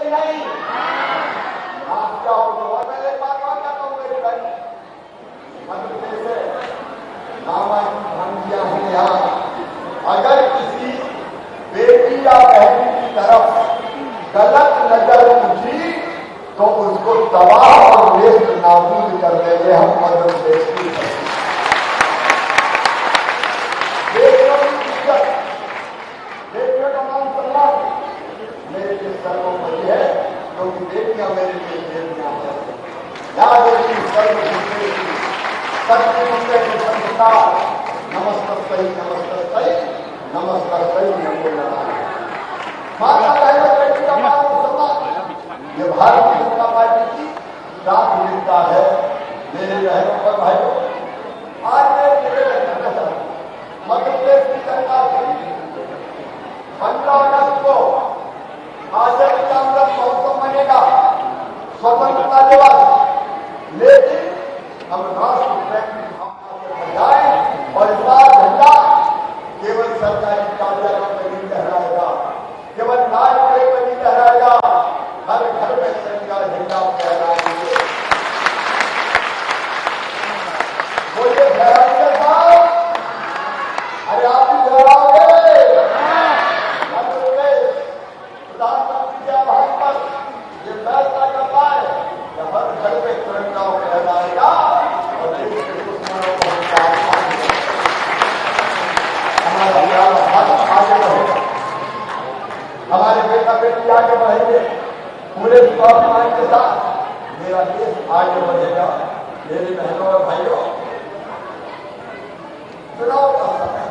कि नहीं? आप क्या हो? और मैं एक बात और कहता हूँ मेरे भाई, मध्य प्रदेश से मामा भांजिया है यहाँ, अगर किसी बेटी या बहन की तरफ गलत नजर उठी तो उसको तबाह और वेस्ट नाबूद कर देंगे हम मध्य प्रदेश की। बेटियों की इज्जत, बेटियों का मान सम्मान मेरे लिए सर्वोपरि है, क्योंकि बेटियां मेरे लिए बेटियां हैं। याद रखिए सर्वोपरि सत्य की संस्था नमस्ते नमस्ते नमस्ते नमो नमः। माता बहनों बेटी का मान सम्मान ये भारतीय जनता पार्टी की प्राथमिकता है। मेरे बहनों और भाइयों, आज मैं मध्य प्रदेश की जनता से 15 अगस्त को आजादी का अमृत महोत्सव मनेगा, स्वतंत्रता दिवस, लेकिन हम राष्ट्र प्रेम की भावना से बजाय और इस बार झंडा केवल सरकारी कार्यालयों में नहीं लहराएगा, केवल राजपथ में नहीं लहराएगा, हर घर में तिरंगा झंडा फहराएंगे। बोलिए फहराएंगे साहब, अरे आप भी फहराओगे। मध्य प्रदेश प्रधानमंत्री के आह्वान पर ये फैसला करता है कि हर घर में तिरंगा फहराएगा और देश के दुश्मनों को हमारा प्यार आगे बढ़ेगा, हमारे बेटा बेटी आगे बढ़ेंगे, पूरे स्वाभिमान के साथ मेरा देश आगे बढ़ेगा। मेरी बहनों और भाइयों, चुनाव का समय,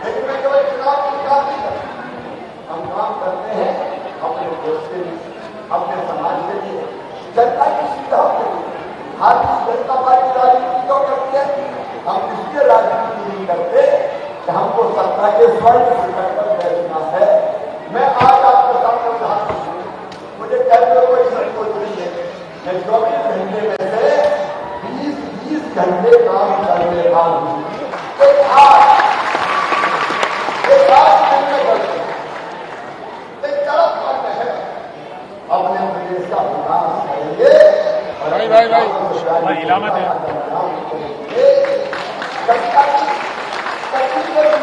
लेकिन मैं केवल चुनाव की बात नहीं करता, हम काम करते हैं अपने देश के लिए, अपने समाज के लिए, जनता की सुविधाओं के लिए। भारतीय जनता पार्टी राजनीति क्यों करती है? हम इसलिए राजनीति नहीं करते कि हमको सत्ता के स्वर्ण शिखर पर बैठना है। मैं आज आपके सामने उदाहरण दूं, मुझे कहते कोई संकोच नहीं है, मैं 24 घंटे में से 20 घंटे काम कर लेता हूं। एक आज करने करते एक तरफ करते हैं, अपने प्रदेश का विकास करेंगे भाई इलामत है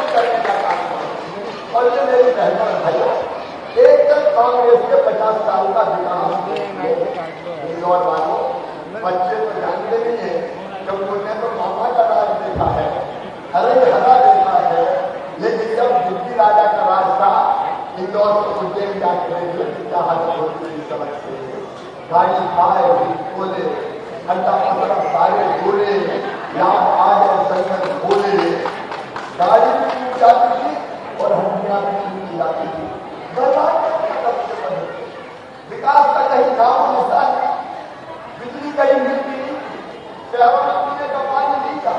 करने का काम करेंगे। और ये मेरी बहनों और भाइयों, एकदम कांग्रेस के 50 साल का विकास इंदौर वालों, बच्चे तो जानते नहीं है, जब उन्होंने तो मामा का राज देखा है, हरे हरा देखा है, लेकिन जब दिल्ली राजा का राज था, इंदौर से उज्जैन जाके सड़क से गाड़ी खाए बोले, ठंडा पसरा सारे बोले, यहाँ आ गए संगत बोले, गाड़ी भी टूट जाती थी और हड्डियां भी टूट जाती थी। विकास का कहीं नाम निशान नहीं, बिजली कहीं मिलती नहीं, शहरों में पीने का पानी नहीं था,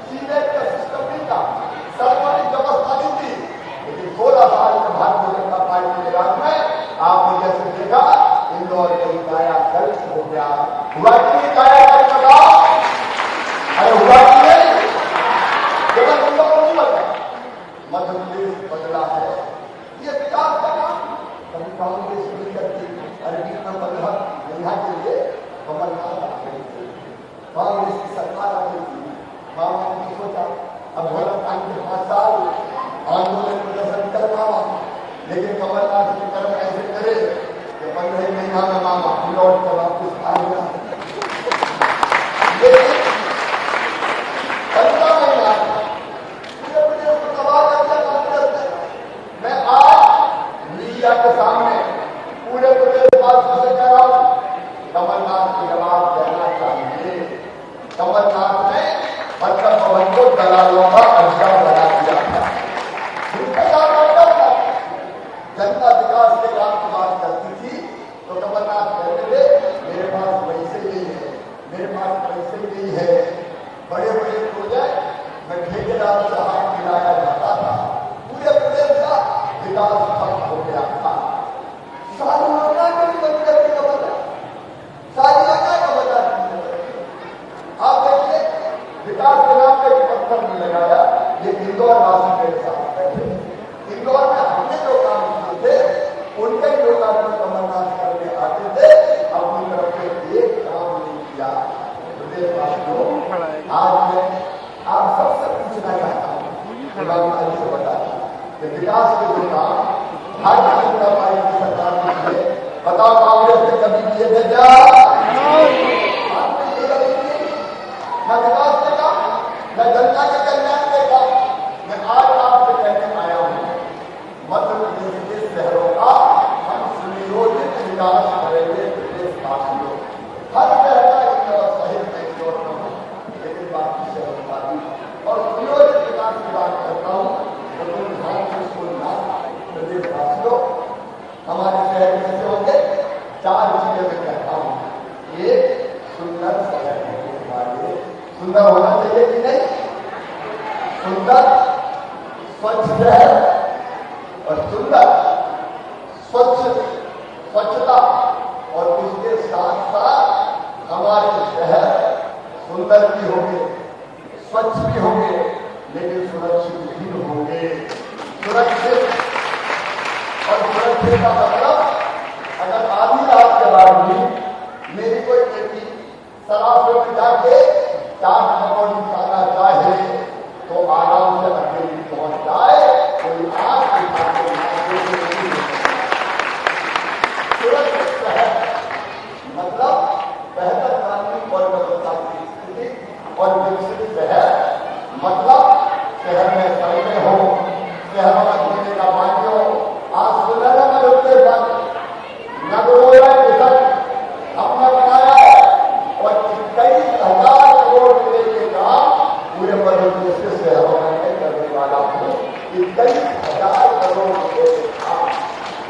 सीवेज का सिस्टम नहीं था, सड़कों की व्यवस्था नहीं थी। लेकिन 16 साल में भारतीय जनता पार्टी के राज में आपने जैसे देखा, इंदौर कहीं कायाकल्प हो गया। हुआ कि नहीं कायाकल्प बताओ? अरे हुआ कि नहीं? केवल इंदौर नहीं बदला, मध्य प्रदेश बदला है। ये विकास का काम कभी कांग्रेस नहीं करती। अरे कितना बदला यहाँ के लिए कमलनाथ आ गई थी, कांग्रेस की सरकार आ गई थी। मामा ने सोचा अब भोला कांड के 5 साल आंदोलन प्रदर्शन कर मामा, लेकिन कमलनाथ के कर्म ऐसे करे कि 15 महीना में मामा लौट कर वापस आ गया। लेकिन 15 महीना पूरे प्रदेश को तबाह कर दिया कांग्रेस ने। मैं आज मीडिया के सामने पूरे प्रदेशवासियों से कह रहा हूं, कमलनाथ की जवाब देना चाहिए। कमलनाथ ने बचत भवन को दलालों का अड्डा बना दिया था। जनता विकास के काम की बात करती थी तो कमलनाथ कहते थे मेरे पास पैसे नहीं है, मेरे पास पैसे नहीं है। बड़े बड़े प्रोजेक्ट में ठेकेदार से हाथ मिलाया जाता था, पूरे प्रदेश का विकास ठप हो गया था। सारी योजना को भी बंद करके सारी योजना का बचा। आप देखिए विकास के नाम पे पत्थर नहीं लगाया, ये इंदौर वासी मेरे साथ बैठे। इंदौर में हमने जो काम किए थे उनके ही लोग कमलनाथ कर विकास के जो काम भारतीय जनता पार्टी की सरकार ने किए, बताओ कांग्रेस ने कभी किए थे क्या? न विकास के काम, न जनता के कल्याण के काम। मैं आज आपसे कहने आया हूं, मध्य प्रदेश के शहरों का हम सुनियोजित विकास करेंगे। प्रदेश वासियों हर शहर का इंदौर शहर में इंदौर न हो, लेकिन बाकी शहरों का भी और सुनियोजित विकास की बात करता हूं। तो ध्यान से सुनना प्रदेश वासियों, हमारे शहर कैसे होंगे? 4 चीजें मैं कहता हूं। एक, सुंदर शहर होने वाले, सुंदर होना चाहिए कि नहीं? सुंदर स्वच्छ शहर और सुंदर स्वच्छता और उसके साथ साथ हमारे शहर सुंदर भी होंगे, स्वच्छ भी होंगे, लेकिन सुरक्षित भी होंगे। सुरक्षित और सुरक्षित का मतलब, अगर आधी रात के बाद भी मेरी कोई बेटी शराब में जाके 4 पकौड़ी खाना चाहे तो आराम से अकेली पहुंच जाए, कोई आग दिखाते सुरक्षित शहर मतलब बेहतर कानून और व्यवस्था की स्थिति और विकसित शहर मतलब शहर में सड़कें हो, शहरों में पीने का पानी हो। आज सुनहरा में रुकते वक्त नगरों मिशन हमने बनाया है और 21,000 करोड़ रुपए के काम पूरे मध्य प्रदेश के शहरों में करने वाला हूँ। 21,000 करोड़ रुपए के काम,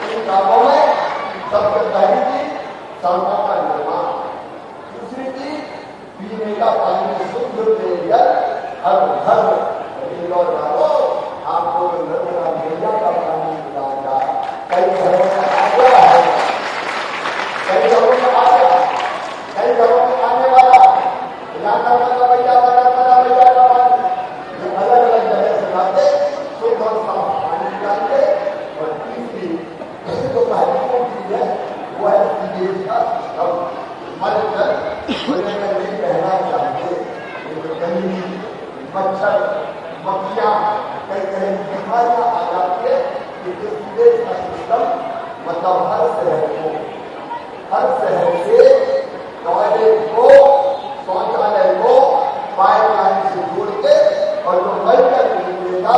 इन कामों में सबसे पहली चीज सड़कों का निर्माण, दूसरी चीज पीने का पानी शुद्ध पेयजल हर घर। इंदौर वालों, आपको नर्मदा मैया का पानी मिलाया, कई घरों में आ गया है, कई घरों में आ गया, कई घरों में आने वाला नर्मदा मैया का पानी अलग अलग जगह से लाते, शुद्ध और साफ पानी निकालते। और तीसरी जो महत्वपूर्ण चीज है वो है सीवेज का सिस्टम। मच्छर नहीं रहना चाहिए, गंदगी, मच्छर, मक्खियां, कई तरह की बीमारियां आ जाती है। इसलिए सीवेज का सिस्टम मतलब हर शहर से टॉयलेट को, शौचालय को पाइपलाइन से जोड़ के और जो मलकर निकलेगा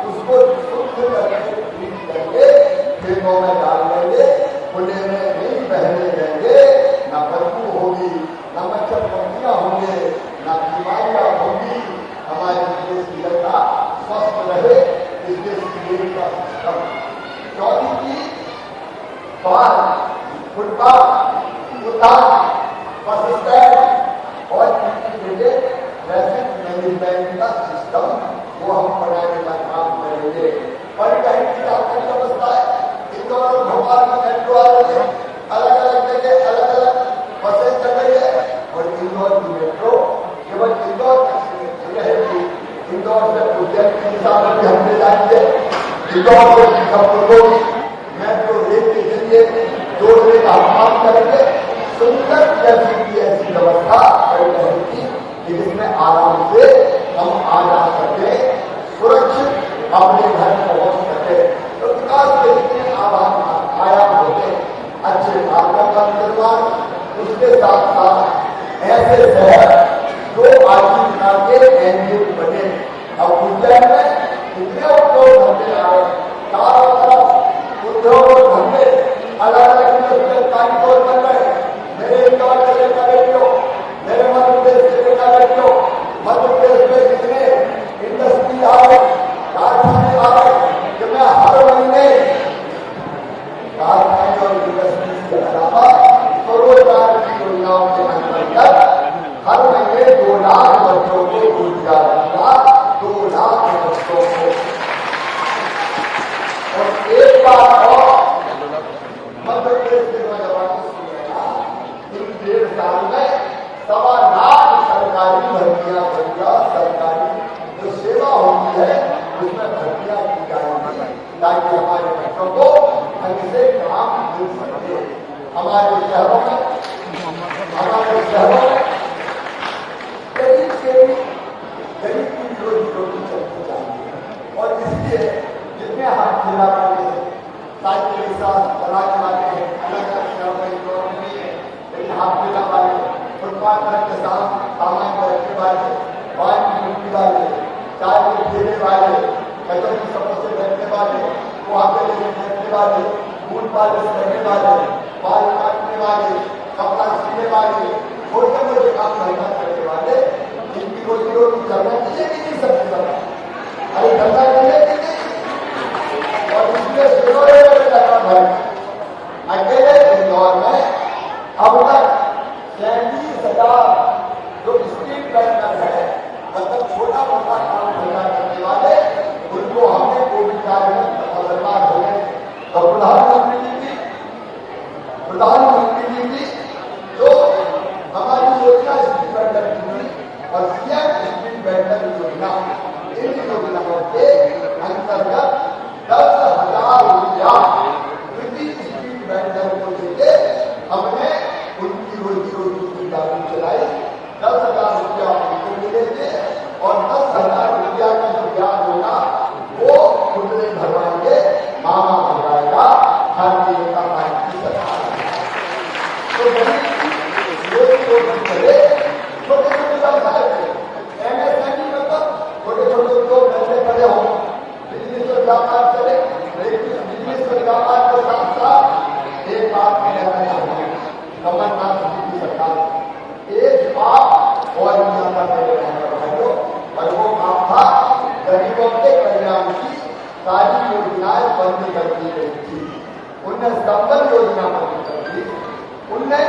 उसको शुद्ध करके ट्रीट करके खेतों में डाल देंगे, खुले में नहीं बहने देंगे। न बदबू होगी, न मच्छर पक्षियां होंगे, न बीमारियां होगी। हमारे देश की जनता स्वस्थ रहे, इसलिए सीवेज का सिस्टम। चौथी चीज पार्क, फुटपाथ, उद्यान, बस स्टैंड और ट्रैफिक मैनेजमेंट का सिस्टम वो हम बनाने का काम करेंगे। परिवहन की आपकी व्यवस्था है, इंदौर और भोपाल में मेट्रो आ रही है, अलग अलग जगह अलग अलग बसें चल रही है। और इंदौर की मेट्रो केवल इंदौर तक रहेगी। इंदौर से उज्जैन की दिशा में भी हम ले जाएंगे, इंदौर से सीतापुर को भी मेट्रो रेल के जरिए जोड़ने का काम करेंगे। सुंदर ट्रैफिक की ऐसी व्यवस्था परिवहन की जिसमें आराम से हम आ जा सके, सुरक्षित अपने घर पहुंच सके। तो विकास के जितने आयाम होते, अच्छे मार्गों का निर्माण, उसके साथ साथ ऐसे शहर जो आजीविका के एंजिन बने। अब उज्जैन में कितने उद्योग धंधे आए, चारों तरफ उद्योग धंधे अलग अलग इन्वेस्टमेंट कारीगर बन रहे। मेरे इंदौर जिले का रेडियो, मेरे मध्य प्रदेश जिले का रेडियो, मध्य प्रदेश में जितने इंडस्ट्री आ रहे, कारखाने आ रहे, कि मैं हर महीने कारखाने और इंडस्ट्री के अलावा स्वरोजगार की योजनाओं के अंतर्गत हर महीने 2 लाख बच्चों को रोजगार दूंगा, 2 लाख बच्चों को। और एक बात और, मध्य प्रदेश के नौजवानों को सुनेगा, इन 1.5 साल में 1.25 लाख सरकारी भर्तियां सरकारी जो सेवा होती है उसमें भर्तियां की जाएंगी, ताकि हमारे बच्चों को ढंग से काम मिल सके। हमारे शहरों में गरीब की रोजी रोटी चलती चाहिए। और इसलिए जितने जिला वाले साइकिल के साथ चलाने वाले अलग अलग शहरों में इकोनॉमी है, लेकिन हाथ जिला वाले फुटपाथ पर के साथ सामान रखने वाले, पान की मिट्टी वाले, चाय के ठेले वाले, कचरे की सफर से बैठने वाले, वहाँ पे बैठने वाले, फूल पालन करने वाले, बाल काटने वाले, कपड़ा सीने वाले, छोटे मोटे काम धंधा करने वाले, इनकी रोजी रोटी करना चाहिए कि नहीं सबसे ज्यादा? अरे धंधा चाहिए कि नहीं? और इसलिए अकेले इंदौर में अब तक 37,000 जो स्ट्रीट वेंडर है, मतलब छोटा मोटा काम धंधा करने वाले, उनको हमने कोविड काल में बर्बाद हो गए। तो प्रधानमंत्री जी की जो हमारी योजना स्ट्रीट वेंडर की थी और सीएम स्ट्रीट वेंडर योजना, इन योजनाओं के अंतर्गत 10,000 रुपया प्रति स्ट्रीट वेंडर को देके हमने उनकी रोजी रोटी की गाड़ी चलाई। 10,000 रुपया उनको मिलेंगे और 10,000 रुपया का जो ब्याज होगा वो खुदरे भरवाएंगे, मामा भरवाएगा, हर जनता पार्टी सरकार। तो छोटे छोटे व्यवसाय एमएसएमई मतलब छोटे छोटे उद्योग धंधे खड़े हो, बिजनेस और व्यापार चले, लेकिन बिजनेस और व्यापार के साथ साथ एक बात मैं कहना चाहूंगा, कमलनाथ जी की सरकार एक बात और ज्यादा मेरे भाइयों, और वो काम था गरीबों के कल्याण की सारी योजनाएं बंद कर दी गई थी। उनने संबल योजना बंद कर दी, उनने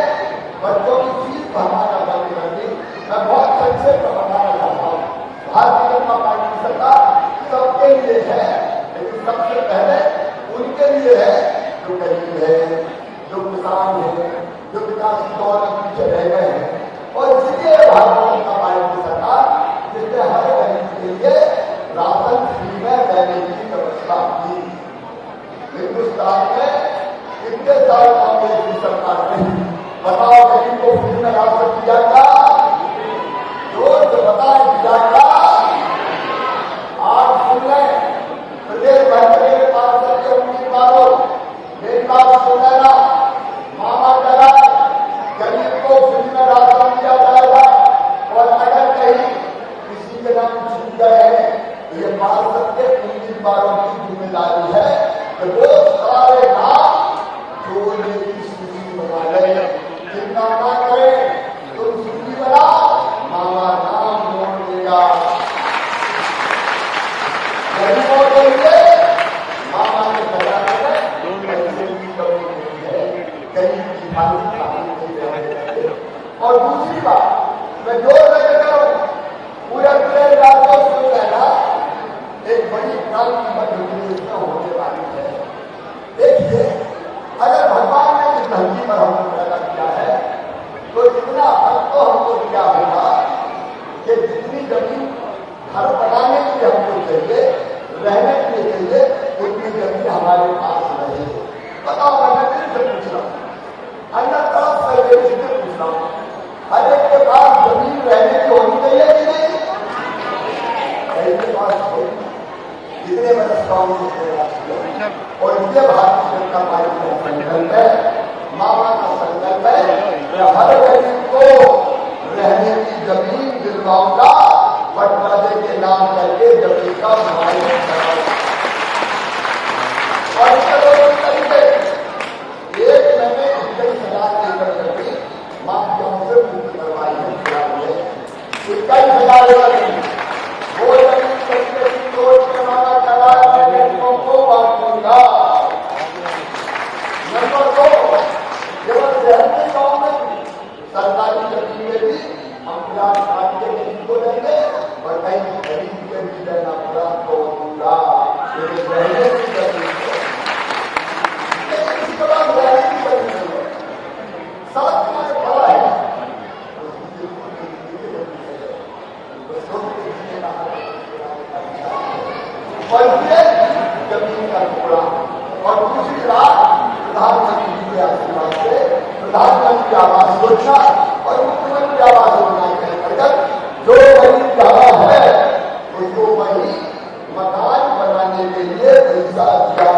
बच्चों की फीस भरना बंद कर दी। मैं बहुत संक्षेप में बताना चाहता हूँ, भारतीय जनता पार्टी की सरकार सबके लिए है, लेकिन सबसे पहले उनके लिए है जो गरीब है, जो किसान है, जो विकास की दौर में पीछे रह गए हैं। और इसलिए भारतीय जनता पार्टी की सरकार जिसने हर गरीब के लिए राशन फ्री में देने की व्यवस्था की। हिंदुस्तान में कितने साल कांग्रेस की सरकार रही, बताओ गरीब को फ्री में राशन दिया क्या? जोर से बताए दिया क्या? आज सुन लें, प्रदेश मंत्री के पास करके उम्मीदवारों, मेरी बात सुन लेना, मामा करा गरीब को फ्री में राशन दिया जाएगा। और अगर कहीं किसी के नाम छूट गए हैं तो ये बात सबके उम्मीदवारों की जिम्मेदारी है कि वो सारे नाम जोड़ने की सूची बना ले। चिंता ना करें, तुम सूची बनाओ, मामा नाम जोड़ देगा। गरीबों के लिए मामा ने बताया है पैसे की कमी नहीं है, गरीब की हालत नहीं है। और दूसरी बात मैं जोर देकर करूं, पूरे राज्यों से कहना एक बड़ी क्रांति मध्य प्रदेश में होने वाली है। देखिए, अगर भगवान ने इस धरती पर हमको पैदा किया है तो इतना हक तो हमको दिया होगा कि जितनी जमीन घर बनाने के लिए हमको चाहिए, रहने के लिए चाहिए, उतनी जमीन हमारे पास रहे। बताओ, मैं दिल से पूछ रहा हूँ, अन्य तरफ से पूछ रहा हूँ, हर एक के पास जमीन रहने की होनी चाहिए कि नहीं? के पास जितने बरस और इसलिए भारतीय जनता पार्टी का संकल्प है, मामा का संकल्प है, हर गरीब को रहने की जमीन दिलवाऊंगा, बंटवारे के नाम करके जमीन का मुआयना कराऊंगा। और इसके दो तरीके, एक मैंने 21,000 एकड़ जमीन माफियाओं से मुक्त करवाई है, 21,000 एकड़ वो जमीन करके तोड़ के माना करा गरीबों को बांटूंगा। नंबर 2, केवल शहरी गांव में सरकारी जमीन में भी हम प्याज काट के गरीब को देंगे और कहीं गरीब के भी देना पूरा तोड़ूंगा। रहने की जमीन इसके बाद रहने की जमीन सड़क में खड़ा है, जमीन का टुकड़ा। और दूसरी बात, प्रधानमंत्री जी के आशीर्वाद से प्रधानमंत्री आवास योजना और मुख्यमंत्री आवास योजना के अंतर्गत जो गरीब जहाँ है उसको वही मकान बनाने के लिए पैसा दिया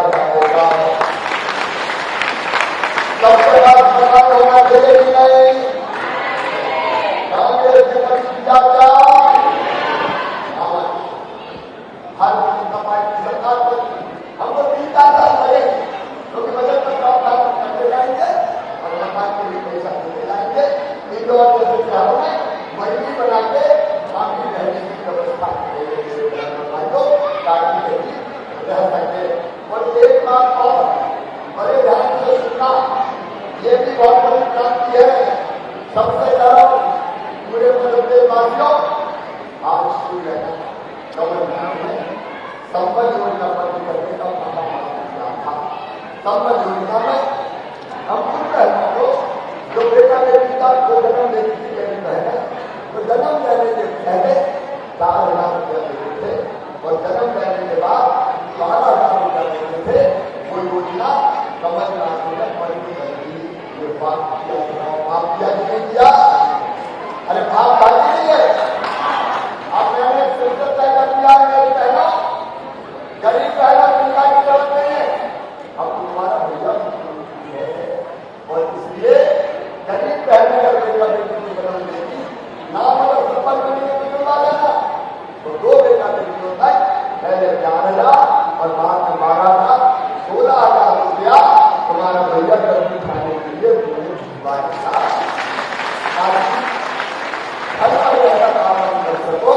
संबल योजना में हम खुद बहनों को जो बेटा बेटी का को जन्म देती थी मेरी बहनें, तो जन्म देने के पहले 4,000 रुपया देते थे और जन्म देने के बाद 12,000 रुपया देते थे। वो योजना कमलनाथ ने बंद कर दी। ये बात किया कि नहीं किया? अरे बात बाकी नहीं है। अब मैंने सिलसिला तय कर दिया है मेरी बहनों, गरीब बहनों चिंता की जरूरत नहीं है। अब तुम्हारा भैया है और इसलिए गरीब बहन अगर बेटा बेटी को जन्म देगी, नाम अगर संपर्क करने की जुड़वा देना तो 2 बेटा बेटियों तक पहले 4,000 और बाद में 12,000, 16,000 रुपया तुम्हारा भैया गर्मी खाने के लिए काम कर सको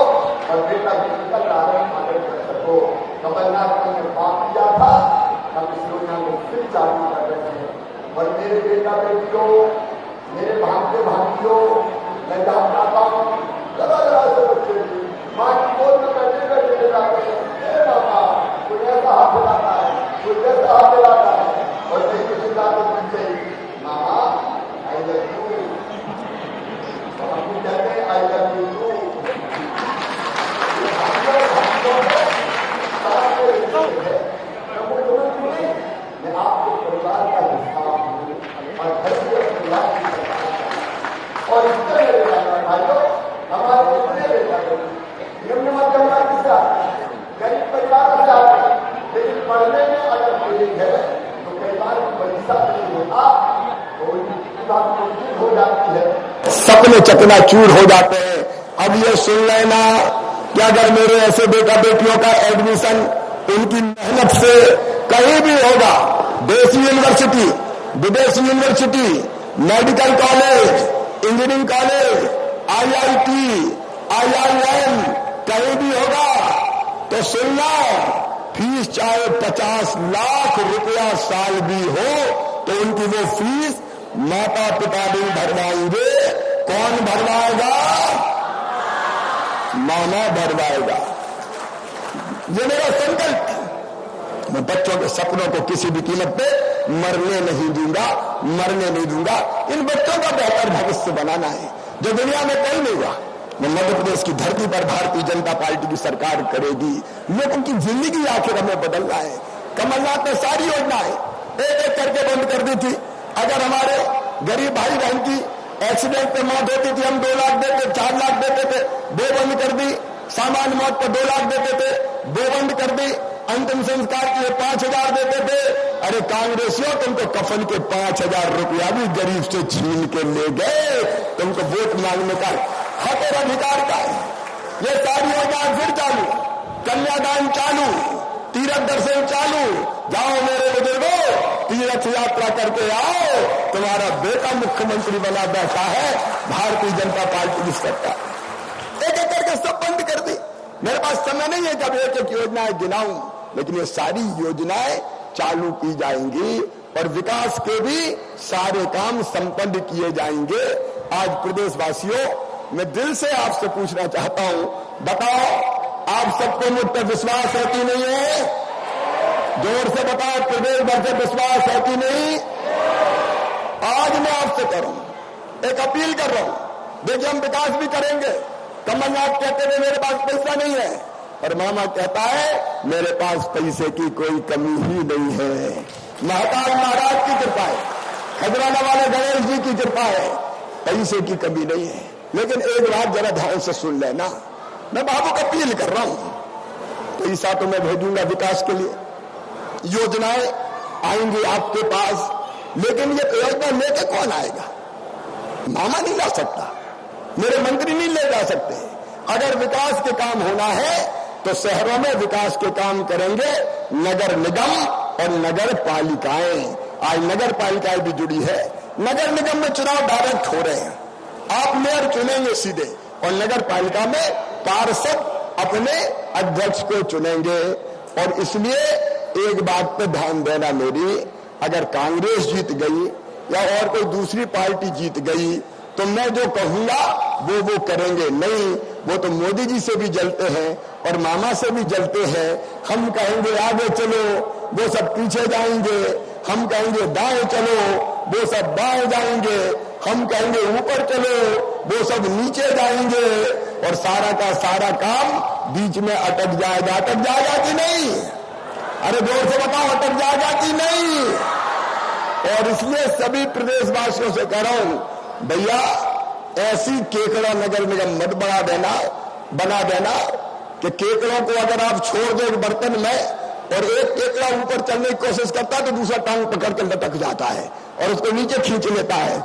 और बेटा बेटी का लालन पालन कर सको। कमलनाथ ने बात किया था, हम इस योजना को फिर चालू कर रहे हैं। और मेरे बेटा बेटियों, मेरे भाग्य भाइयों, मैं जानता हूँ जरा जरा से बच्चे माँ की गोद में बैठे बैठे ले जाते हैं, मामा कोई ऐसा हाथ हिलाता है, कोई ऐसा हाथ हिलाता है और कहीं किसी का तो पूछे मामा आई लव यू, तो हम कहते हैं आई लव यू टू। मैं आपके परिवार का हिस्सा हूँ और घर के परिवार की और इस तरह भाइयों हमारे जितने बेटा निम्न मध्यम वर्ग से आते, गरीब परिवार से आते, लेकिन पढ़ने में अगर कोई है तो कई बार परीक्षा नहीं होता तो उनकी बात मुश्किल हो जाती है, सपने चकनाचूर हो जाते हैं। अब ये सुन लेना कि अगर मेरे ऐसे बेटा बेटियों का एडमिशन उनकी मेहनत से कहीं भी होगा, देसी यूनिवर्सिटी, विदेशी university, medical college, engineering college, IIT, IIM कहीं भी होगा तो सुनना, फीस चाहे 50 लाख रुपया साल भी हो तो उनकी वो फीस माता पिता भी भरवाएंगे। कौन भरवाएगा? मामा भरवाएगा। ये मेरा संकल्प है। मैं बच्चों के सपनों को किसी भी कीमत पे मरने नहीं दूंगा, मरने नहीं दूंगा। इन बच्चों का बेहतर भविष्य बनाना है जो दुनिया में कहीं नहीं हुआ। मैं मध्य प्रदेश की धरती पर भारतीय जनता पार्टी की सरकार करेगी। लोगों की जिंदगी आखिर हमें बदलना है। कमलनाथ ने सारी योजनाएं एक एक करके बंद कर दी थी। अगर हमारे गरीब भाई बहन की एक्सीडेंट पे मौत होती थी, हम 2 लाख देते, 4 लाख देते थे, वो बंद कर दी। सामान्य मौत पर 2 लाख देते थे, वो बंद कर दी। अंतिम संस्कार के लिए 5,000 देते थे। अरे कांग्रेसियों, तुमको कफन के 5,000 रुपया भी गरीब से छीन के ले गए। तुमको वोट मांगने का हक और अधिकार का है। ये सारी योजना फिर चालू, कन्यादान चालू, तीर्थ दर्शन चालू। जाओ मेरे बुजुर्गों, तीर्थ यात्रा करके आओ। तुम्हारा बेटा मुख्यमंत्री बना बैठा है, भारतीय जनता पार्टी की सरकार। एक एक करके सब बंद कर दी। मेरे पास समय नहीं है जब एक एक योजनाएं गिनाऊं, लेकिन ये सारी योजनाएं चालू की जाएंगी और विकास के भी सारे काम संपन्न किए जाएंगे। आज प्रदेशवासियों, मैं दिल से आपसे पूछना चाहता हूं, बताओ आप सबको मुझ पर विश्वास है कि नहीं है? जोर से बताओ, प्रदेश भर से विश्वास है कि नहीं? आज मैं आपसे करूं, एक अपील कर रहा हूं। देखिए, हम विकास भी करेंगे। कमलनाथ कहते थे मेरे पास पैसा नहीं है, और मामा कहता है मेरे पास पैसे की कोई कमी ही नहीं है। महाकाल महाराज की कृपा है, खजराना वाले गणेश जी की कृपा है, पैसे की कमी नहीं है। लेकिन एक बात जरा ध्यान से सुन लेना, मैं बाबू को अपील कर रहा हूं। पैसा तो मैं भेजूंगा विकास के लिए, योजनाएं आएंगी आपके पास, लेकिन ये योजना लेके कौन आएगा? मामा नहीं ला सकता, मेरे मंत्री नहीं ले जा सकते। अगर विकास के काम होना है तो शहरों में विकास के काम करेंगे नगर निगम और नगर पालिकाएं। आज नगर पालिकाएं भी जुड़ी है। नगर निगम में चुनाव डायरेक्ट हो रहे हैं, आप मेयर चुनेंगे सीधे, और नगर पालिका में पार्षद अपने अध्यक्ष को चुनेंगे। और इसलिए एक बात पे ध्यान देना मेरी, अगर कांग्रेस जीत गई या और कोई दूसरी पार्टी जीत गई तो मैं जो कहूंगा वो करेंगे नहीं। वो तो मोदी जी से भी जलते हैं और मामा से भी जलते हैं। हम कहेंगे आगे चलो, वो सब पीछे जाएंगे। हम कहेंगे दाएं चलो, वो सब बाएं जाएंगे, हम कहेंगे ऊपर चलो, वो सब नीचे जाएंगे, और सारा का सारा काम बीच में अटक जाएगा। अटक जाएगा कि नहीं? अरे जोर से बताओ, अटक जाएगा कि नहीं? और इसलिए सभी प्रदेशवासियों से कह रहा हूं, भैया ऐसी केकड़ा नगर निगम मत बना देना कि केकड़ों को अगर आप छोड़ दो बर्तन में और एक केकड़ा ऊपर चलने की कोशिश करता है तो दूसरा टांग पकड़ के लटक जाता है और उसको नीचे खींच लेता है।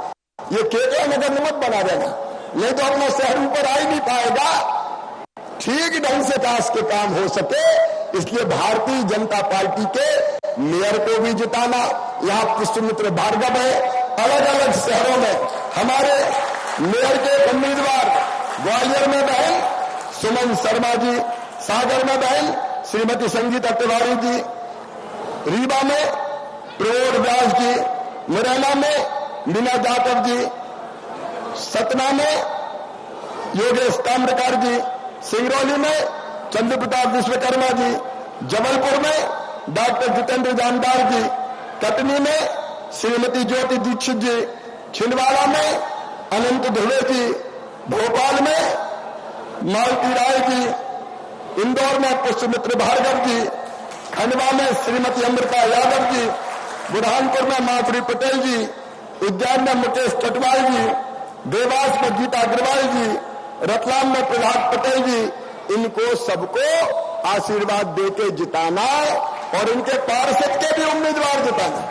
ये केकड़ा नगर मत बना देना, नहीं तो अपना शहर ऊपर आ ही नहीं पाएगा। ठीक ढंग से काश के काम हो सके, इसलिए भारतीय जनता पार्टी के मेयर को भी जिताना। यहाँ पुष्पमित्र भार्गव है, अलग अलग शहरों में हमारे मेयर के उम्मीदवार, ग्वालियर में बहन सुमन शर्मा जी, सागर में बहन श्रीमती संगीता तिवारी जी, रीवा में प्रमोद व्यास जी, मुरैना में मीना जाटव जी, सतना में योगेश ताम्रकार जी, सिंगरौली में चंद्र प्रताप विश्वकर्मा जी, जबलपुर में डॉक्टर जितेंद्र जानदार जी, कटनी में श्रीमती ज्योति दीक्षित जी, छिंदवाड़ा में अनंत धुले जी, भोपाल में मालती राय जी, इंदौर में पुष्पमित्र भार्गव जी, खंडवा में श्रीमती अमृता यादव जी, बुरहानपुर में माधुरी पटेल जी, उज्जैन में मुकेश टटवाल जी, देवास में गीता अग्रवाल जी, रतलाम में प्रहलाद पटेल जी, इनको सबको आशीर्वाद देके जिताना और इनके पार्षद के भी उम्मीदवार जिताना,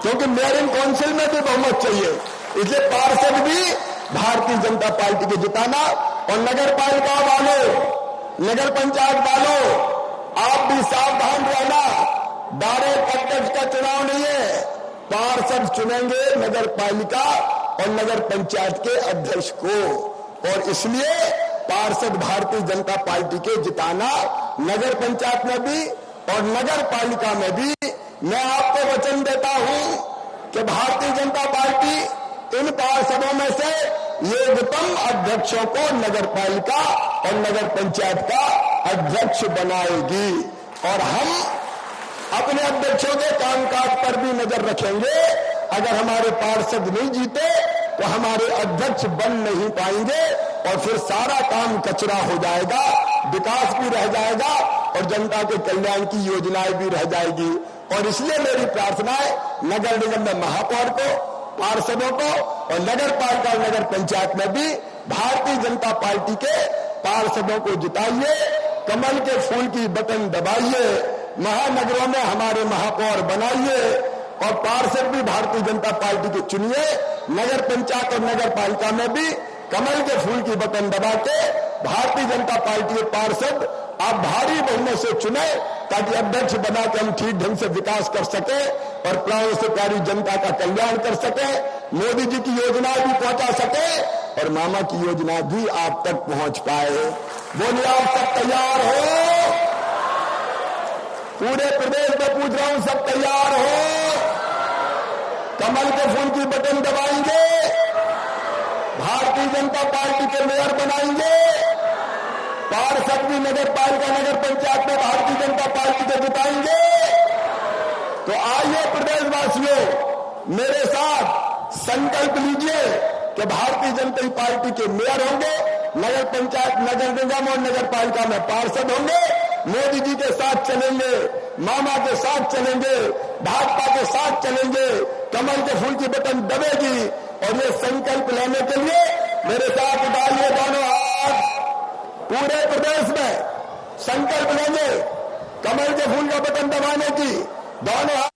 क्योंकि मेयरिंग काउंसिल में भी बहुमत चाहिए, इसलिए पार्षद भी भारतीय जनता पार्टी के जिताना। और नगर पालिका वालों, नगर पंचायत वालों, आप भी सावधान रहना, डायरेक्ट अध्यक्ष का चुनाव नहीं है, पार्षद चुनेंगे नगर पालिका और नगर पंचायत के अध्यक्ष को, और इसलिए पार्षद भारतीय जनता पार्टी के जिताना, नगर पंचायत में भी और नगर पालिका में भी। मैं आपको वचन देता हूं कि भारतीय जनता पार्टी इन पार्षदों में से योग्यतम अध्यक्षों को नगर पालिका और नगर पंचायत का अध्यक्ष बनाएगी, और हम अपने अध्यक्षों के कामकाज पर भी नजर रखेंगे। अगर हमारे पार्षद नहीं जीते तो हमारे अध्यक्ष बन नहीं पाएंगे और फिर सारा काम कचरा हो जाएगा, विकास भी रह जाएगा और जनता के कल्याण की योजनाएं भी रह जाएगी। और इसलिए मेरी प्रार्थना है, नगर निगम में महापौर को, पार्षदों को और नगर पालिका और नगर पंचायत में भी भारतीय जनता पार्टी के पार्षदों को जिताइए, कमल के फूल की बटन दबाइए, महानगरों में हमारे महापौर बनाइए और पार्षद भी भारतीय जनता पार्टी के चुनिए। नगर पंचायत और नगर पालिका में भी कमल के फूल की बटन दबा के भारतीय जनता पार्टी के पार्षद आप भारी बहुमत से चुने, ताकि अध्यक्ष बना के हम ठीक ढंग से विकास कर सके और प्राणों से प्यारी जनता का कल्याण कर सके, मोदी जी की योजनाएं भी पहुंचा सके और मामा की योजना भी आप तक पहुंच पाए। बोलिए, आप सब तैयार हो? पूरे प्रदेश में पूछ रहा हूं, सब तैयार हो? कमल के फूल की बटन दबाएंगे, भारतीय जनता पार्टी के मेयर बनाएंगे, पार्षद भी नगर पालिका नगर पंचायत में भारतीय जनता पार्टी को जिताएंगे। तो आइए प्रदेशवासियों, मेरे साथ संकल्प लीजिए कि भारतीय जनता पार्टी के मेयर होंगे, नगर पंचायत, नगर निगम और नगर पालिका में पार्षद होंगे, मोदी जी के साथ चलेंगे, मामा के साथ चलेंगे, भाजपा के साथ चलेंगे, कमल के फूल की बटन दबेगी। और ये संकल्प लेने के लिए मेरे साथ उठाइए दोनों हाथ, पूरे प्रदेश में संकल्प लेंगे कमल के फूल का बटन दबाने की, दोनों हाथ